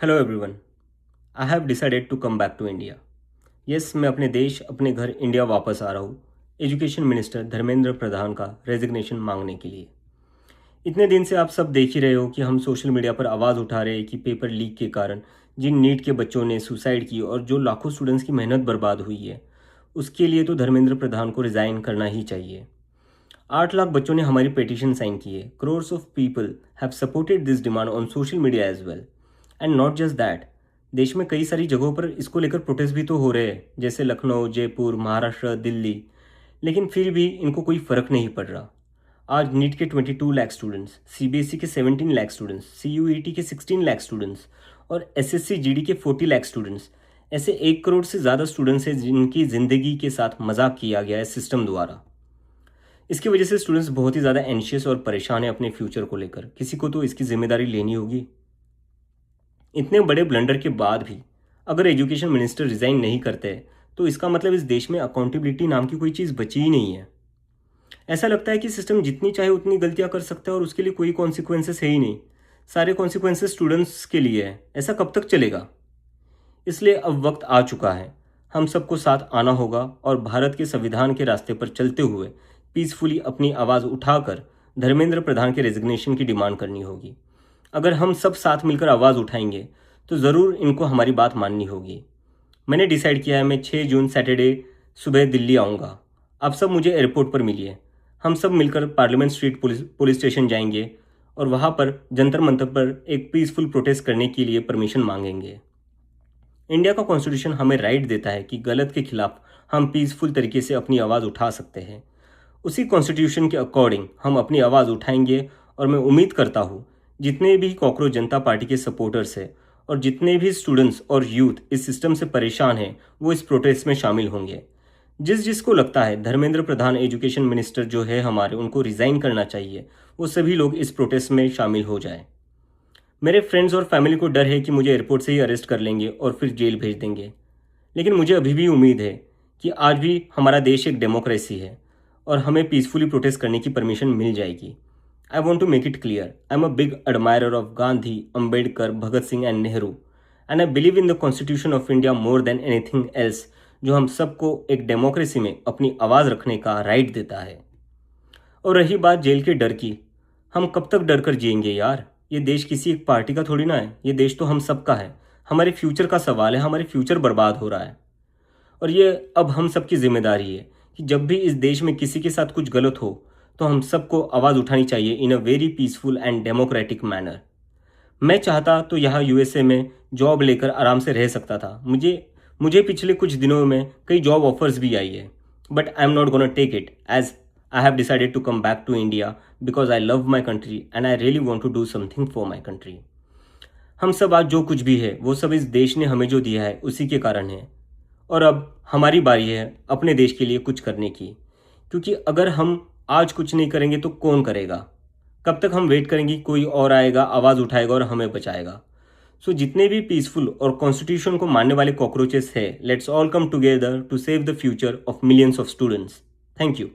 Hello everyone. I have decided to come back to India. Yes, मैं अपने देश अपने घर इंडिया वापस आ रहा हूँ एजुकेशन मिनिस्टर धर्मेंद्र प्रधान का रेजिग्नेशन मांगने के लिए। इतने दिन से आप सब देख ही रहे हो कि हम सोशल मीडिया पर आवाज़ उठा रहे हैं कि पेपर लीक के कारण जिन नीट के बच्चों ने सुसाइड की और जो लाखों स्टूडेंट्स की मेहनत बर्बाद हुई है, उसके लिए तो धर्मेंद्र प्रधान को रिज़ाइन करना ही चाहिए। 8 लाख बच्चों ने हमारी पिटीशन साइन की है। Crores of people have supported this demand on social media as well. And not just that, देश में कई सारी जगहों पर इसको लेकर प्रोटेस्ट भी तो हो रहे हैं, जैसे लखनऊ, जयपुर, महाराष्ट्र, दिल्ली। लेकिन फिर भी इनको कोई फ़र्क नहीं पड़ रहा। आज नीट के 22 लाख स्टूडेंट्स, सीबीएसई के 17 लाख स्टूडेंट्स, सीयूईटी के 16 लाख स्टूडेंट्स और एसएससी जीडी के 40 लाख स्टूडेंट्स, ऐसे 1 करोड़ से ज़्यादा स्टूडेंट्स हैं जिनकी ज़िंदगी के साथ मजाक किया गया है सिस्टम द्वारा। इसकी वजह से स्टूडेंट्स बहुत ही ज़्यादा एंशियस और परेशान है अपने फ्यूचर को लेकर। किसी को तो इसकी जिम्मेदारी लेनी होगी। इतने बड़े ब्लंडर के बाद भी अगर एजुकेशन मिनिस्टर रिज़ाइन नहीं करते तो इसका मतलब इस देश में अकाउंटेबिलिटी नाम की कोई चीज़ बची ही नहीं है। ऐसा लगता है कि सिस्टम जितनी चाहे उतनी गलतियां कर सकता है और उसके लिए कोई कॉन्सिक्वेंसेस है ही नहीं। सारे कॉन्सिक्वेंसेस स्टूडेंट्स के लिए है। ऐसा कब तक चलेगा? इसलिए अब वक्त आ चुका है, हम सबको साथ आना होगा और भारत के संविधान के रास्ते पर चलते हुए पीसफुली अपनी आवाज़ उठाकर धर्मेंद्र प्रधान के रेजिग्नेशन की डिमांड करनी होगी। अगर हम सब साथ मिलकर आवाज़ उठाएंगे तो ज़रूर इनको हमारी बात माननी होगी। मैंने डिसाइड किया है, मैं 6 जून सैटरडे सुबह दिल्ली आऊँगा। आप सब मुझे एयरपोर्ट पर मिलिए। हम सब मिलकर पार्लियामेंट स्ट्रीट पुलिस स्टेशन जाएंगे और वहाँ पर जंतर मंतर पर एक पीसफुल प्रोटेस्ट करने के लिए परमिशन मांगेंगे। इंडिया का कॉन्स्टिट्यूशन हमें राइट देता है कि गलत के खिलाफ हम पीसफुल तरीके से अपनी आवाज़ उठा सकते हैं। उसी कॉन्स्टिट्यूशन के अकॉर्डिंग हम अपनी आवाज़ उठाएंगे और मैं उम्मीद करता हूँ जितने भी कॉकरोच जनता पार्टी के सपोर्टर्स हैं और जितने भी स्टूडेंट्स और यूथ इस सिस्टम से परेशान हैं वो इस प्रोटेस्ट में शामिल होंगे। जिसको लगता है धर्मेंद्र प्रधान एजुकेशन मिनिस्टर जो है हमारे, उनको रिज़ाइन करना चाहिए, वो सभी लोग इस प्रोटेस्ट में शामिल हो जाए। मेरे फ्रेंड्स और फैमिली को डर है कि मुझे एयरपोर्ट से ही अरेस्ट कर लेंगे और फिर जेल भेज देंगे। लेकिन मुझे अभी भी उम्मीद है कि आज भी हमारा देश एक डेमोक्रेसी है और हमें पीसफुली प्रोटेस्ट करने की परमिशन मिल जाएगी। I want to make it clear, I'm a big admirer of Gandhi, Ambedkar, Bhagat Singh and Nehru, and I believe in the Constitution of India more than anything else, जो हम सबको एक democracy में अपनी आवाज़ रखने का राइट देता है। और रही बात जेल के डर की, हम कब तक डर कर जिएंगे यार? ये देश किसी एक पार्टी का थोड़ी ना है, ये देश तो हम सबका है। हमारे फ्यूचर का सवाल है, हमारे फ्यूचर बर्बाद हो रहा है और ये अब हम सबकी जिम्मेदारी है कि जब भी इस देश में किसी के साथ कुछ गलत हो तो हम सबको आवाज़ उठानी चाहिए in a very peaceful and democratic manner. मैं चाहता तो यहाँ यूएसए में जॉब लेकर आराम से रह सकता था। मुझे पिछले कुछ दिनों में कई जॉब ऑफर्स भी आई है, but I am not gonna take it as I have decided to come back to India because I love my country and I really want to do something for my country. हम सब आज जो कुछ भी है वो सब इस देश ने हमें जो दिया है उसी के कारण है और अब हमारी बारी है अपने देश के लिए कुछ करने की, क्योंकि अगर हम आज कुछ नहीं करेंगे तो कौन करेगा? कब तक हम वेट करेंगे कोई और आएगा, आवाज़ उठाएगा और हमें बचाएगा? सो जितने भी पीसफुल और कॉन्स्टिट्यूशन को मानने वाले कॉकरोचेस है, let's all come together to save the future of millions of students. Thank you.